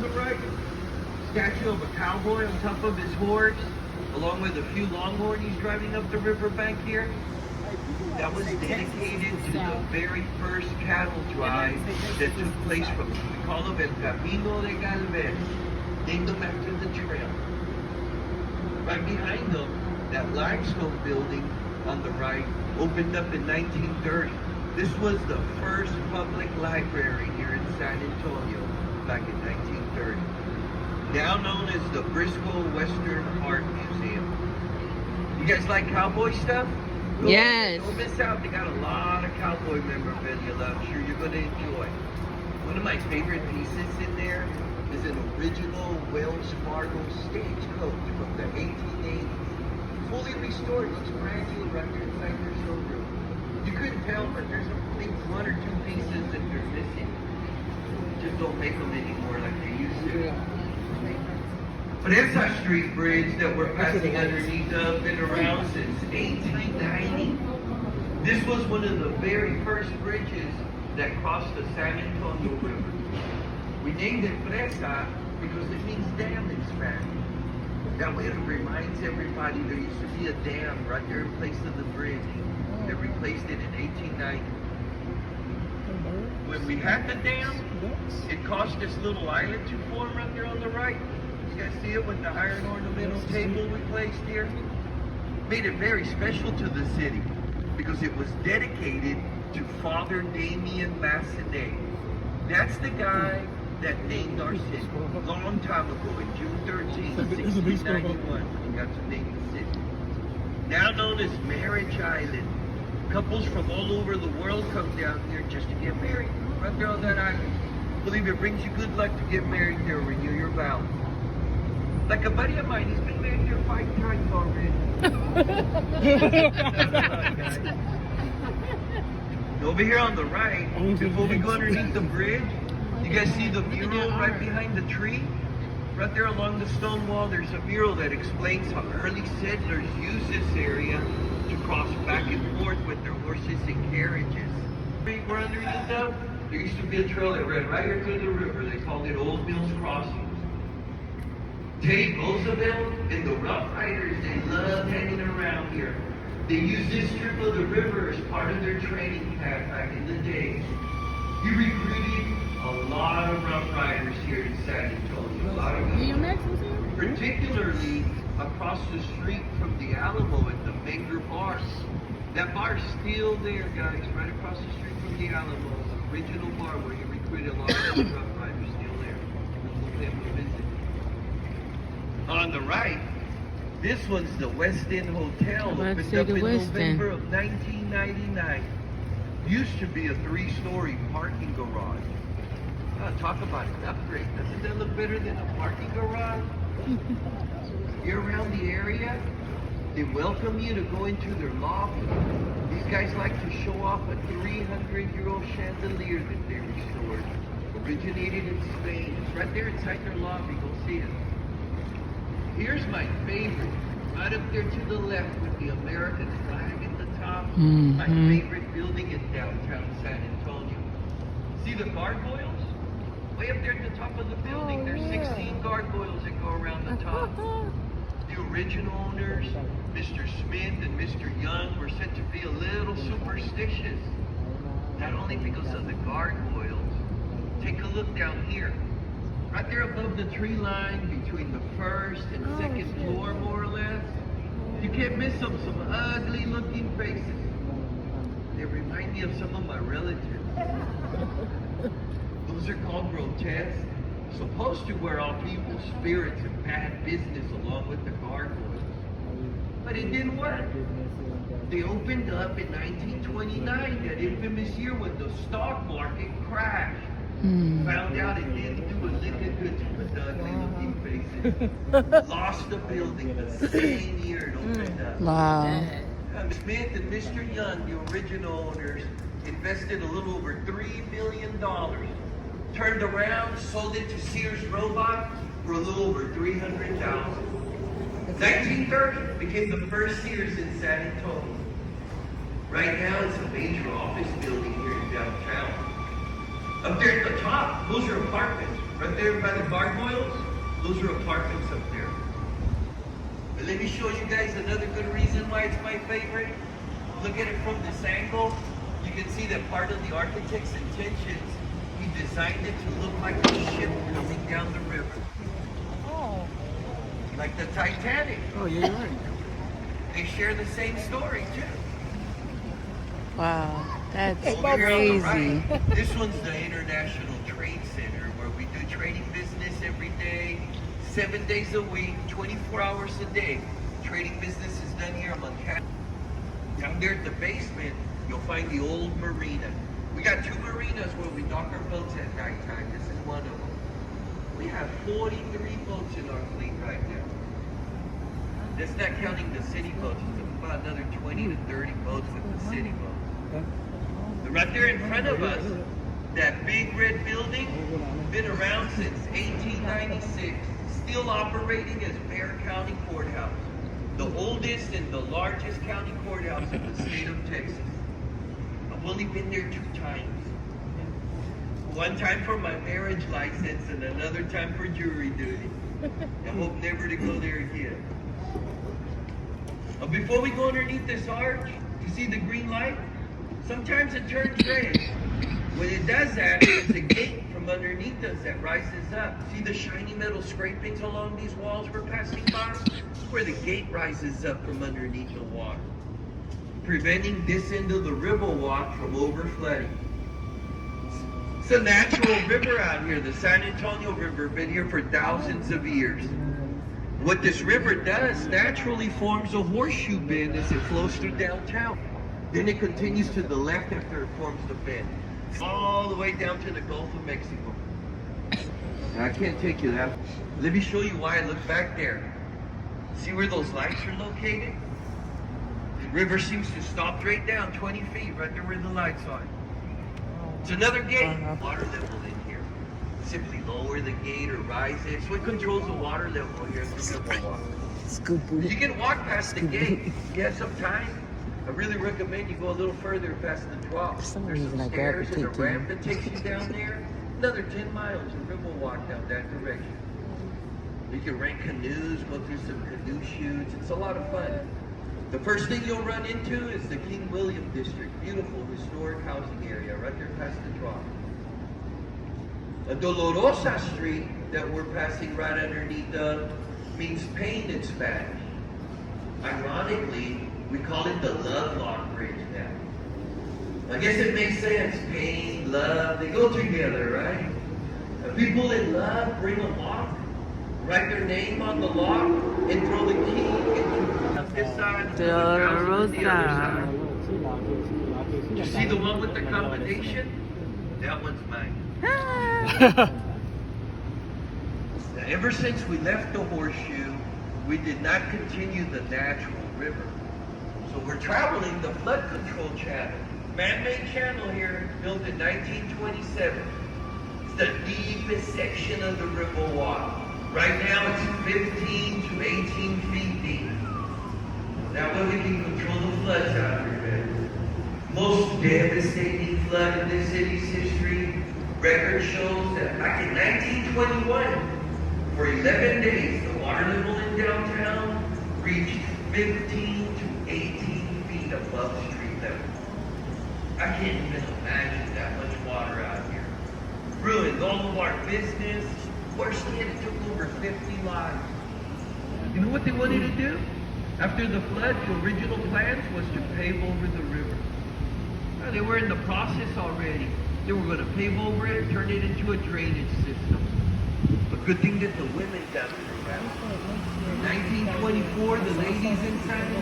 the right, statue of a cowboy on top of his horse, along with a few longhorn he's driving up the riverbank here. That was dedicated to the very first cattle drive that took place from, we call them El Camino de Galvez, named them after the trail. Right behind them, that limestone building on the right opened up in 1930. This was the first public library here in San Antonio back in 1930. Now known as the Briscoe Western Art Museum. You guys like cowboy stuff? Yes. Don't miss out. They got a lot of cowboy memorabilia that I'm sure you're going to enjoy. One of my favorite pieces in there is an original Wells Fargo stagecoach from the 1880s. Fully restored. Looks brand new right there inside their showroom. You couldn't tell, but there's I think one or two pieces that they're missing. Just don't make them anymore like they used to. But Ensign Street Bridge that we're passing underneath of been around since 1890. This was one of the very first bridges that crossed the San Antonio River. We named it Presa because it means dam in Spanish. That way it reminds everybody there used to be a dam right there in place of the bridge. They replaced it in 1890. When we had the dam, it caused this little island to form right there on the right. You guys see it with the iron ornamental table we placed here? Made it very special to the city because it was dedicated to Father Damien Massenet. That's the guy that named our city a long time ago in June 13, 1691, when he got to name the city. Now known as Marriage Island. Couples from all over the world come down here just to get married, right there on that island. Believe it brings you good luck to get married there, renew your vows. Like a buddy of mine, he's been married here 5 times already. Over here on the right, before we go underneath the bridge, you guys see the mural right behind the tree? Right there along the stone wall, there's a mural that explains how early settlers used this area to cross back and forth with their horses and carriages. We're underneath them. There used to be a trail that ran right here to the river. They called it Old Mills Crossing. Teddy Roosevelt and the Rough Riders, they loved hanging around here. They used this strip of the river as part of their training path back in the day. He recruited a lot of Rough Riders here in San Antonio. A lot of them. Particularly across the street from the Alamo at the Menger Bar. That bar's still there, guys, right across the street from the Alamo. The original bar where he recruited a lot of the Rough Riders, still there. We'll pay him a visit. On the right, this one's the West End Hotel, opened up in November of 1999. Used to be a 3-story parking garage. Talk about an upgrade. Doesn't that look better than a parking garage? You're around the area, they welcome you to go into their lobby. These guys like to show off a 300-year-old chandelier that they restored. Originated in Spain. It's right there inside their lobby. Go see it. Here's my favorite, right up there to the left with the American flag at the top. My favorite building in downtown San Antonio. See the gargoyles? Way up there at the top of the building, there's 16 gargoyles that go around the top. The original owners, Mr. Smith and Mr. Young, were said to be a little superstitious. Not only because of the gargoyles. Take a look down here. Right there above the tree line, between the first and second floor, more or less. You can't miss them, some ugly looking faces. They remind me of some of my relatives. Those are called grotesques. Supposed to wear off evil spirits and bad business along with the gargoyles. But it didn't work. They opened up in 1929, that infamous year when the stock market crashed. Found out it didn't do a lick of good to the ugly looking faces. Lost the building the same year it opened up. Wow. Smith and Mr. Young, the original owners, invested a little over $3 million. Turned around, sold it to Sears Roebuck for a little over $300,000. 1930 became the first Sears in San Antonio. Right now, it's a major office building here in downtown. Up there at the top, those are apartments. Right there by the gargoyles, those are apartments up there. But let me show you guys another good reason why it's my favorite. Look at it from this angle. You can see that part of the architect's intentions, he designed it to look like a ship coming down the river. Oh. Like the Titanic. Oh, yeah, you're right. They share the same story too. Wow. That's Over here on the crazy. right, this one's the International Trade Center where we do trading business every day, 7 days a week, 24 hours a day. Trading business is done here among Manhattan. Down there at the basement, you'll find the old marina. We got 2 marinas where we dock our boats at nighttime. This is one of them. We have 43 boats in our fleet right now. That's not counting the city boats. It's about another 20 to 30 boats with the city boats. Right there in front of us, that big red building, been around since 1896, still operating as Bexar County Courthouse, the oldest and the largest county courthouse in the state of Texas. I've only been there 2 times. One time for my marriage license and another time for jury duty. I hope never to go there again. Before we go underneath this arch, you see the green light? Sometimes it turns red. When it does that, there's a gate from underneath us that rises up. See the shiny metal scrapings along these walls we're passing by? Where the gate rises up from underneath the water, preventing this end of the Riverwalk from overflooding. It's a natural river out here, the San Antonio River, been here for thousands of years. What this river does naturally forms a horseshoe bend as it flows through downtown. Then it continues to the left after it forms the bend, all the way down to the Gulf of Mexico. Now, I can't take you that. Let me show you why I look back there. See where those lights are located? The river seems to stop right down 20 feet, right there where the lights are. It's another gate. Water level in here. Simply lower the gate or rise it. So it controls the water level here in the Riverwalk. You can walk past the gate if you have some time. I really recommend you go a little further past the drop. There's some stairs and a ramp that takes you down there. Another 10 miles of Riverwalk down that direction. You can rent canoes, go through some canoe shoots. It's a lot of fun. The first thing you'll run into is the King William District. Beautiful historic housing area right there past the drop. A Dolorosa Street that we're passing right underneath means pain in Spanish. Ironically, we call it the Love Lock Bridge now. I guess it makes sense. Pain, love, they go together, right? People in love bring a lock, write their name on the lock, and throw the key into this side, the other side. You see the one with the combination? That one's mine. Now, ever since we left the horseshoe, we did not continue the natural river. So we're traveling the flood control channel. Man-made channel here, built in 1927. It's the deepest section of the Riverwalk. Right now it's 15 to 18 feet deep. That way we can control the floods out here better. Most devastating flood in this city's history. Record shows that back in 1921, for 11 days, the water level in downtown reached 15 to 18 feet above street level. I can't even imagine that much water out here. Ruined all of our business. Worst thing, it took over 50 lives. You know what they wanted to do? After the flood, the original plans was to pave over the river. Well, they were in the process already. They were going to pave over it, turn it into a drainage system. A good thing that the women got through that. In 1924, the ladies in San